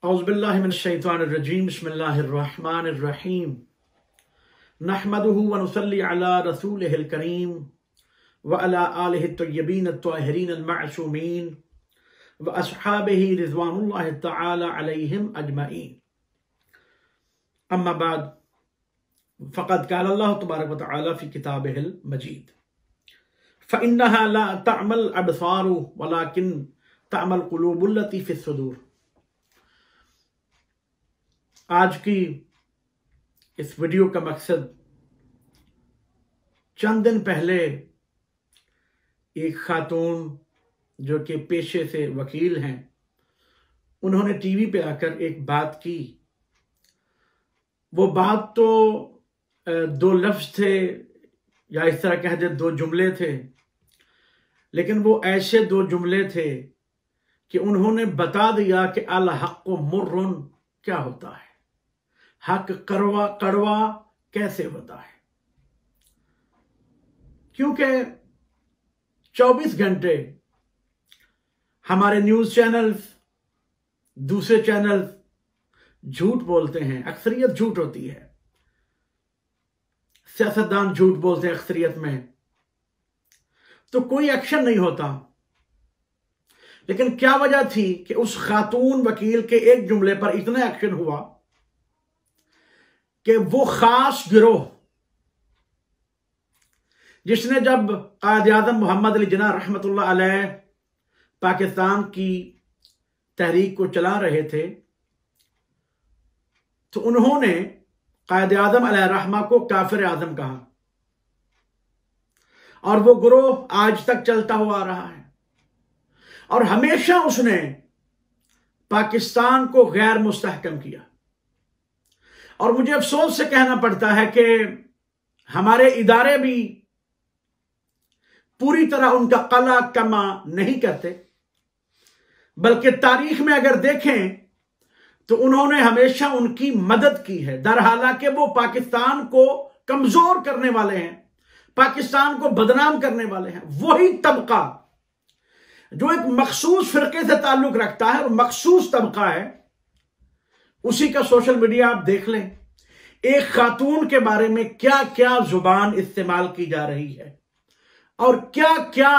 औज़ुबिल्लाहि मिनश्शैतानिर्रजीम बिस्मिल्लाहिर्रहमानिर्रहीम नहमदुहु व नुसल्ली अला रसूलिहिल करीम व अला आलिहि तय्यबीन अत्ताहिरीन अल-मअसूमीन व अस्हाबिही रिज़वानुल्लाहि तआला अलैहिम अजमईन। अम्मा बाद फ़क़द क़ाल अल्लाहु तबारक व तआला फ़ी किताबिहिल मजीद फ़इन्नहा ला तअमल अबसारु वलाकिन तअमल क़ुलूबुल लती फ़िस सुदूर। आज की इस वीडियो का मकसद, चंद दिन पहले एक खातून जो कि पेशे से वकील हैं, उन्होंने टीवी पे आकर एक बात की। वो बात तो दो लफ्ज़ थे या इस तरह कह दे दो जुमले थे, लेकिन वो ऐसे दो जुमले थे कि उन्होंने बता दिया कि अल हक़्क़ु मुर्रुन क्या होता है, हक कड़वा कैसे होता है। क्योंकि 24 घंटे हमारे न्यूज़ चैनल्स, दूसरे चैनल्स झूठ बोलते हैं, अक्सरियत झूठ होती है। सियासतदान झूठ बोलते हैं अक्सरियत में, तो कोई एक्शन नहीं होता। लेकिन क्या वजह थी कि उस खातून वकील के एक जुमले पर इतना एक्शन हुआ कि वो खास गिरोह जिसने जब कायद-ए-आज़म मोहम्मद अली जिन्ना रहमतुल्लाह अलैह पाकिस्तान की तहरीक को चला रहे थे, तो उन्होंने कायद-ए-आज़म अलैहि रहमा को काफिर आज़म कहा, और वो गिरोह आज तक चलता हुआ आ रहा है। और हमेशा उसने पाकिस्तान को गैर मुस्तहकम किया। और मुझे अफसोस से कहना पड़ता है कि हमारे इदारे भी पूरी तरह उनका कला कमा नहीं करते, बल्कि तारीख में अगर देखें तो उन्होंने हमेशा उनकी मदद की है। दरहालांकि वो पाकिस्तान को कमजोर करने वाले हैं, पाकिस्तान को बदनाम करने वाले हैं। वही तबका जो एक मखसूस फिरके से ताल्लुक रखता है, और मखसूस तबका है, उसी का सोशल मीडिया आप देख लें। एक खातून के बारे में क्या क्या जुबान इस्तेमाल की जा रही है और क्या क्या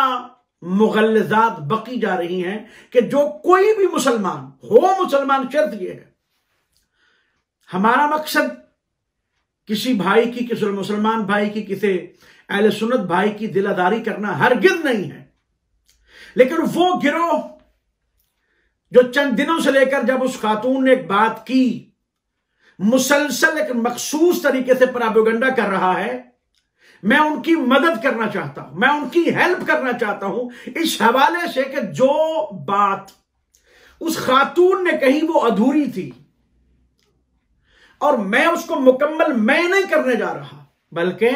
मुगल्लज़ात बकी जा रही हैं कि जो कोई भी मुसलमान हो, मुसलमान शर्त यह है, हमारा मकसद किसी भाई की, किसी मुसलमान भाई की, किसी अहले सुन्नत भाई की दिलादारी करना हरगिज़ नहीं है। लेकिन वो गिरोह जो चंद दिनों से लेकर जब उस खातून ने एक बात की, मुसलसल एक मखसूस तरीके से प्रोपेगेंडा कर रहा है, मैं उनकी मदद करना चाहता हूं, मैं उनकी हेल्प करना चाहता हूं इस हवाले से कि जो बात उस खातून ने कही वो अधूरी थी, और मैं उसको मुकम्मल मैं नहीं करने जा रहा, बल्कि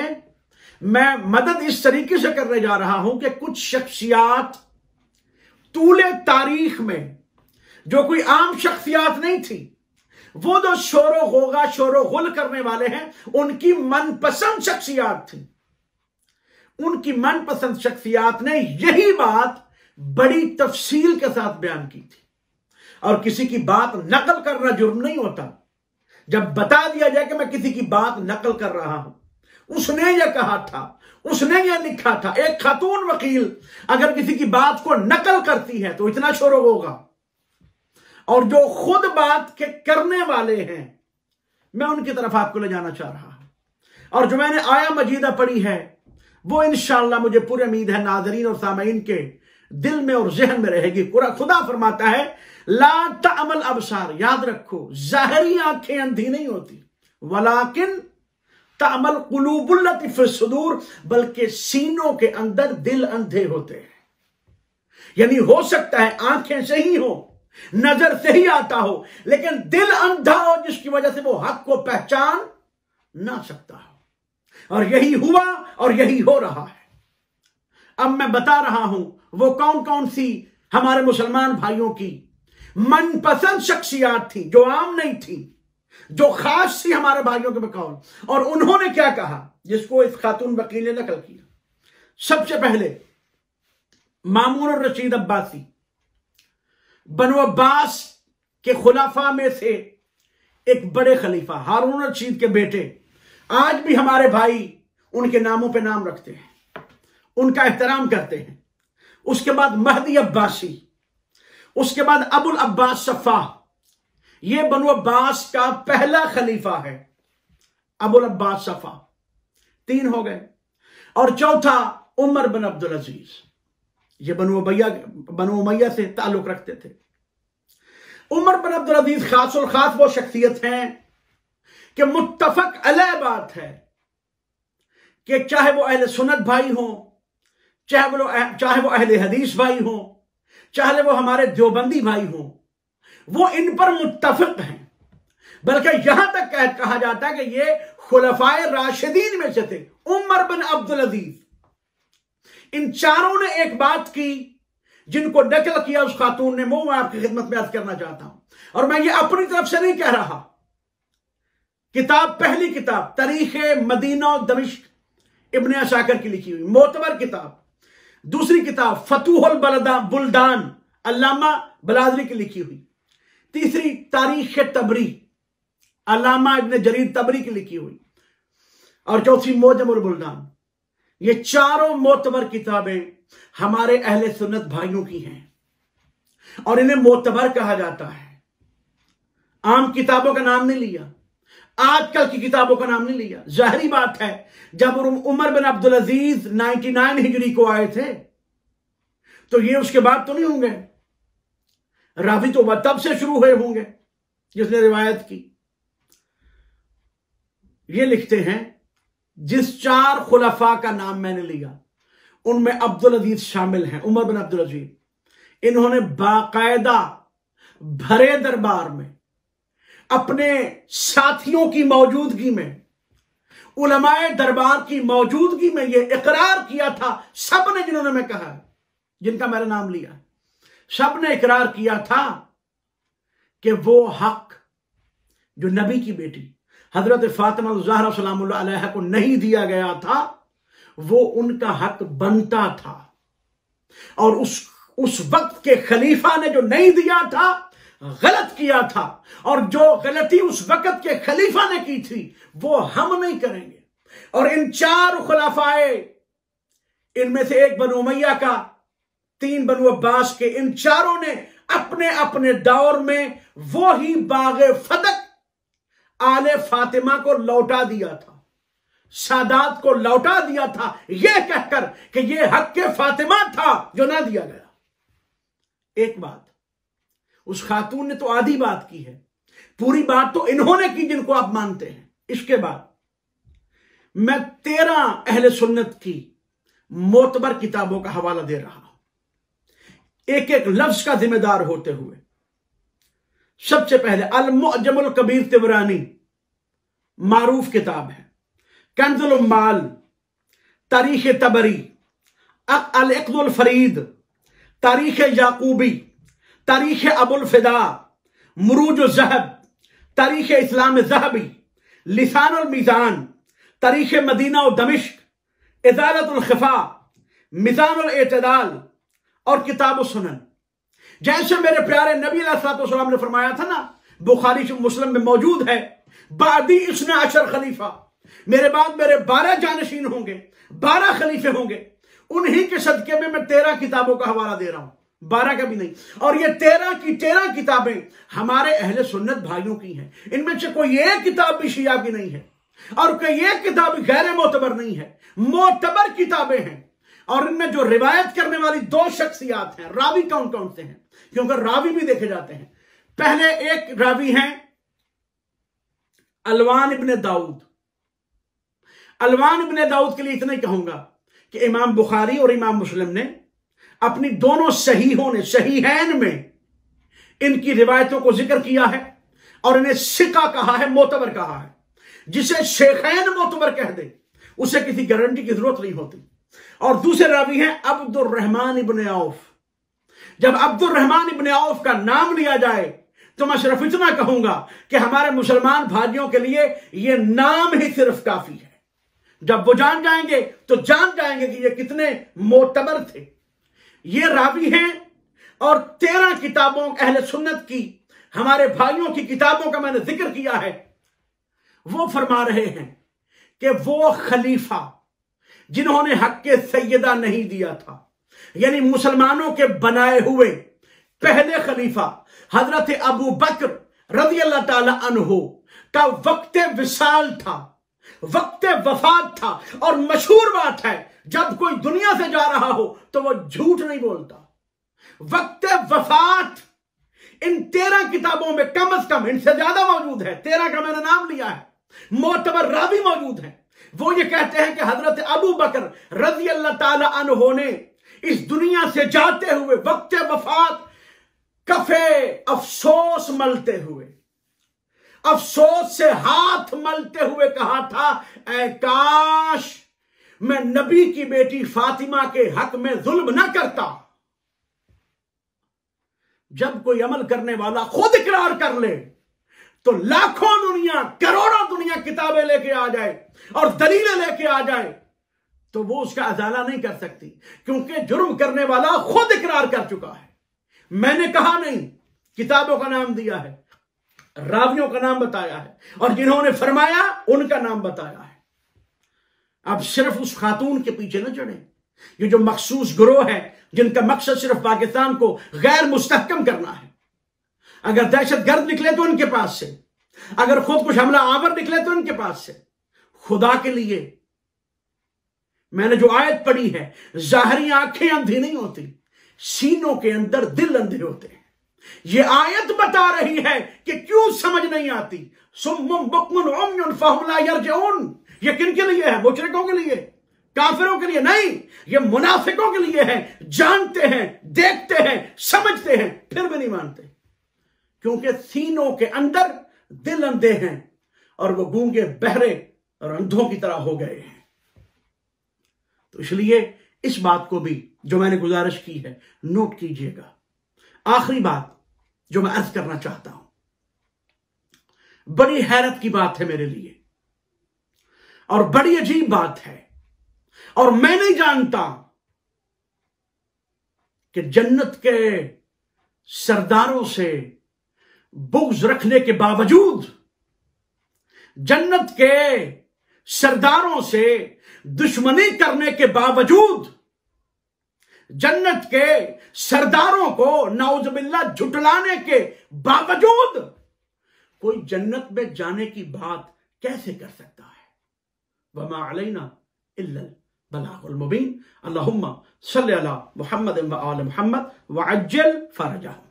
मैं मदद इस तरीके से करने जा रहा हूं कि कुछ शख्सियात तूले तारीख में जो कोई आम शख्सियात नहीं थी, वो जो शोरो होगा शोरो गुल करने वाले हैं, उनकी मनपसंद शख्सियात थी। उनकी मनपसंद शख्सियात ने यही बात बड़ी तफसील के साथ बयान की थी। और किसी की बात नकल करना जुर्म नहीं होता। जब बता दिया जाए कि मैं किसी की बात नकल कर रहा हूं, उसने यह कहा था, उसने यह लिखा था। एक खातून वकील अगर किसी की बात को नकल करती है तो इतना शोर होगा, और जो खुद बात के करने वाले हैं, मैं उनकी तरफ आपको ले जाना चाह रहा हूं। और जो मैंने आया मजीदा पढ़ी है, वो इंशाअल्लाह मुझे पूरी उम्मीद है नाज़रीन और सामईन के दिल में और ज़हन में रहेगी। पूरा खुदा फरमाता है, ला तअमल अबसार, याद रखो, ज़ाहिरी आंखें अंधी नहीं होती, वलाकिन तअमल कुलूबुल लती फ़िस सुदूर, बल्कि सीनों के अंदर दिल अंधे होते हैं। यानी हो सकता है आंखें सही हो, नजर से ही आता हो, लेकिन दिल अंधा हो, जिसकी वजह से वो हक को पहचान ना सकता हो। और यही हुआ और यही हो रहा है। अब मैं बता रहा हूं वो कौन कौन सी हमारे मुसलमान भाइयों की मनपसंद शख्सियात थी, जो आम नहीं थी, जो खास थी हमारे भाइयों के बकौल, और उन्होंने क्या कहा जिसको इस खातून वकील ने नकल किया। सबसे पहले मामून और रशीद अब्बासी, बनु अब्बास कि खुलाफा में से एक बड़े खलीफा हारून रशीद के बेटे, आज भी हमारे भाई उनके नामों पे नाम रखते हैं, उनका एहतराम करते हैं। उसके बाद महदी अब्बासी, उसके बाद अबुल अब्बास सफ़ा, यह बनु अब्बास का पहला खलीफा है, अबुल अब्बास सफ़ा। 3 हो गए। और चौथा उमर बिन अब्दुल अजीज, ये बनु उमैया से ताल्लुक रखते थे। उमर बिन अब्दुल अजीज खासुल खास वो शख्सियत हैं कि मुत्तफक अलैह बात है कि चाहे वो अहले सुन्नत भाई हों, चाहे वो अहले हदीस भाई हों, चाहे वो हमारे देवबंदी भाई हों, वो इन पर मुत्तफिक हैं। बल्कि यहां तक कहा जाता है कि ये खुलफाए राशिदीन में से थे। उमर बिन अब्दुल अजीज, इन चारों ने एक बात की जिनको नकल किया उस खातून ने, वो मैं आपकी खिदमत में अर्ज करना चाहता हूं। और मैं ये अपनी तरफ से नहीं कह रहा। किताब, पहली किताब तारीख मदीना दमिश्क इब्न असाकिर की लिखी हुई मोतबर किताब। दूसरी किताब फतूहुल बुल्दान अल्लामा बलादरी की लिखी हुई। तीसरी तारीख तबरी अल्लामा इब्न जरीर तबरी की लिखी हुई। और चौथी मोजमुल बुल्दान। ये चारों मोतबर किताबें हमारे अहले सुन्नत भाइयों की हैं और इन्हें मोतबर कहा जाता है। आम किताबों का नाम नहीं लिया, आजकल की किताबों का नाम नहीं लिया। जाहिरी बात है, जब उमर बिन अब्दुल अजीज 99 हिजरी को आए थे तो ये उसके बाद तो नहीं होंगे। रावी तो वह तब से शुरू हुए होंगे जिसने रिवायत की। ये लिखते हैं, जिस 4 खुलफा का नाम मैंने लिया उनमें अब्दुल अजीज शामिल हैं, उमर बिन अब्दुल अजीज। इन्होंने बाकायदा भरे दरबार में अपने साथियों की मौजूदगी में, उलमाए दरबार की मौजूदगी में यह इकरार किया था। सब ने, जिन्होंने मैं कहा, जिनका मैंने नाम लिया, सब ने इकरार किया था कि वो हक जो नबी की बेटी हजरत फातिमा ज़हरा सलामुल्लाह अलैहा को नहीं दिया गया था, वो उनका हक बनता था। और उस वक्त के खलीफा ने जो नहीं दिया था, गलत किया था। और जो गलती उस वक्त के खलीफा ने की थी, वो हम नहीं करेंगे। और इन 4 खुलाफाए, इनमें से एक बनु उमैया का, 3 बनु अब्बास के, इन चारों ने अपने अपने दौर में वो ही बागे फदक आले फातिमा को लौटा दिया था, सादात को लौटा दिया था, यह कहकर कि यह हक के फातिमा था जो ना दिया गया। एक बात उस खातून ने तो आधी बात की है, पूरी बात तो इन्होंने की जिनको आप मानते हैं। इसके बाद मैं 13 अहले सुन्नत की मोतबर किताबों का हवाला दे रहा हूं, एक एक लफ्ज का जिम्मेदार होते हुए। सबसे पहले अल मुअज्जमुल कबीर तिबरानी, मारूफ किताब है। कंजुल उम्माल, तारीख तबरी, अल इक़्दुल फरीद, तारीख याकूबी, तारीख अबुल फिदा, मुरूज ज़हब, तारीख इस्लाम ज़हबी, लिसानुल मीज़ान, तारीख मदीना और दमिश्क, इज़ालतुल ख़िफ़ा, मिज़ानुल एतदाल और किताब सुनन। जैसे मेरे प्यारे नबी अलैहिस्सलाम ने फरमाया था ना, बुखारी मुस्लिम में मौजूद है, बादी इसने अशर खलीफा, मेरे बाद मेरे 12 जानशीन होंगे, 12 खलीफे होंगे। उन्हीं के सदके में मैं 13 किताबों का हवाला दे रहा हूं, 12 का भी नहीं। और ये 13 की 13 किताबें हमारे अहले सुन्नत भाइयों की हैं। इनमें से कोई एक किताब भी शिया की नहीं है और कोई एक किताब गैर मोतबर नहीं है, मोतबर किताबें हैं। और इनमें जो रिवायत करने वाली 2 शख्सियात हैं, रावी कौन कौन से हैं, क्योंकि रावी भी देखे जाते हैं। पहले एक रावी हैं अलवान इब्ने दाऊद। अलवान इब्ने दाऊद के लिए इतना ही कहूंगा कि इमाम बुखारी और इमाम मुस्लिम ने अपनी दोनों सहीहैन में इनकी रिवायतों को जिक्र किया है और इन्हें सिका कहा है, मोतबर कहा है। जिसे शेखैन मोतबर कह दे उसे किसी गारंटी की जरूरत नहीं होती। और दूसरे रावी हैं अब्दुर्रहमान इब्ने औफ। जब अब्दुर्रहमान इब्ने औफ का नाम लिया जाए तो मैं सिर्फ इतना कहूंगा कि हमारे मुसलमान भाइयों के लिए यह नाम ही सिर्फ काफी है। जब वो जान जाएंगे तो जान जाएंगे कि ये कितने मोतबर थे। ये रावी हैं और 13 किताबों अहले सुन्नत की हमारे भाइयों की किताबों का मैंने जिक्र किया है, वो फरमा रहे हैं कि वो खलीफा जिन्होंने हक के सैयदा नहीं दिया था, यानी मुसलमानों के बनाए हुए पहले खलीफा हजरत अबू बकर रज़ी अल्लाह ताला अन्हु का वक्त विसाल था, वक्त वफात था। और मशहूर बात है, जब कोई दुनिया से जा रहा हो तो वो झूठ नहीं बोलता। वक्त वफात इन 13 किताबों में कम से कम, इनसे ज्यादा मौजूद है, 13 का मैंने नाम लिया है, मोतबर रावी मौजूद है। वो ये कहते हैं कि हजरत अबू बकर रज़ी अल्लाह ताला अन्हु ने इस दुनिया से जाते हुए वक्त वफात कफे अफसोस मलते हुए, अफसोस से हाथ मलते हुए कहा था, ऐ काश मैं नबी की बेटी फातिमा के हक में जुल्म न करता। जब कोई अमल करने वाला खुद इकरार कर ले तो लाखों दुनिया, करोड़ों दुनिया किताबें लेके आ जाए और दलीलें लेके आ जाए तो वो उसका अजाला नहीं कर सकती, क्योंकि जुर्म करने वाला खुद इकरार कर चुका है। मैंने कहा नहीं, किताबों का नाम दिया है, रावियों का नाम बताया है, और जिन्होंने फरमाया उनका नाम बताया है। अब सिर्फ उस खातून के पीछे न चढ़े। ये जो मखसूस ग्रोह है जिनका मकसद सिर्फ पाकिस्तान को गैर मुस्तहकम करना है, अगर दहशतगर्द निकले तो उनके पास से, अगर खुद कुछ हमला आवर निकले तो उनके पास से। खुदा के लिए मैंने जो आयत पढ़ी है, जाहरी आंखें अंधी नहीं होती, सीनों के अंदर दिल अंधे होते हैं। ये आयत बता रही है कि क्यों समझ नहीं आती। सुम्मुम बुक्मुन उम्युन फहुम ला यरजिऊन। ये किनके लिए है? मुशरिकों के लिए, काफिरों के लिए नहीं, ये मुनाफिकों के लिए है। जानते हैं, देखते हैं, समझते हैं, फिर भी नहीं मानते, क्योंकि सीनों के अंदर दिल अंधे हैं और वो गूंगे, बहरे और अंधों की तरह हो गए हैं। तो इसलिए इस बात को भी जो मैंने गुजारिश की है नोट कीजिएगा। आखिरी बात जो मैं अर्ज करना चाहता हूं, बड़ी हैरत की बात है मेरे लिए और बड़ी अजीब बात है, और मैं नहीं जानता कि जन्नत के सरदारों से बुग़्ज़ रखने के बावजूद, जन्नत के सरदारों से दुश्मनी करने के बावजूद, जन्नत के सरदारों को नाउज़ुबिल्लाह झुटलाने के बावजूद कोई जन्नत में जाने की बात कैसे कर सकता है? वमा अलैना इल्लल बलागुल मुबीन। अल्लाहुम्मा सल्लि अला मुहम्मद व आल मुहम्मद व अज्जिल फरजहum।